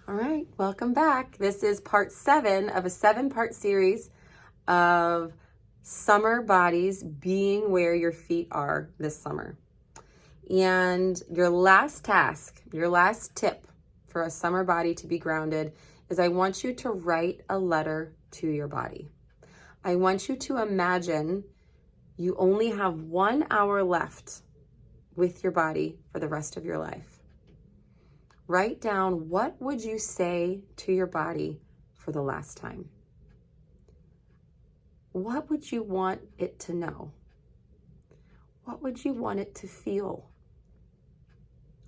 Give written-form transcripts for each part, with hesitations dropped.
All right, welcome back. This is part 7 of a 7-part series of summer bodies being where your feet are this summer. And your last task, your last tip for a summer body to be grounded is I want you to write a letter to your body. I want you to imagine you only have 1 hour left with your body for the rest of your life. Write down, what would you say to your body for the last time? What would you want it to know? What would you want it to feel?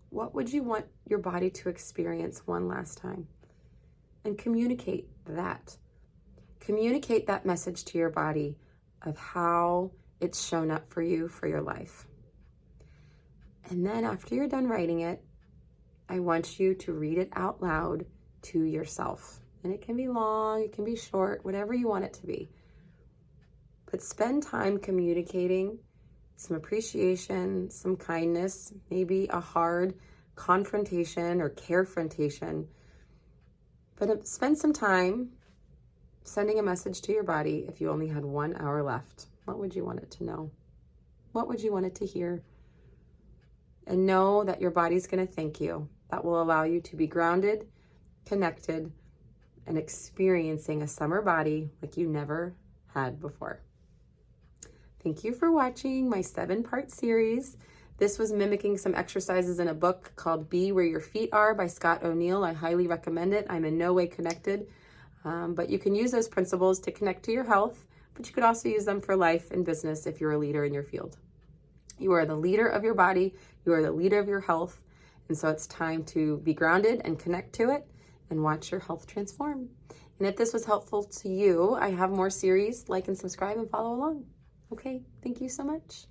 What would you want your body to experience one last time? And communicate that. Communicate that message to your body of how it's shown up for you for your life. And then after you're done writing it, I want you to read it out loud to yourself. And it can be long, it can be short, whatever you want it to be. But spend time communicating some appreciation, some kindness, maybe a hard confrontation or carefrontation. But spend some time sending a message to your body if you only had 1 hour left. What would you want it to know? What would you want it to hear? And know that your body's going to thank you. That will allow you to be grounded, connected, and experiencing a summer body like you never had before. Thank you for watching my 7-part series. This was mimicking some exercises in a book called Be Where Your Feet Are by Scott O'Neill. I highly recommend it. I'm in no way connected, but you can use those principles to connect to your health, but you could also use them for life and business if you're a leader in your field. You are the leader of your body. You are the leader of your health. And so it's time to be grounded and connect to it and watch your health transform. And if this was helpful to you, I have more series. Like and subscribe and follow along. Okay, thank you so much.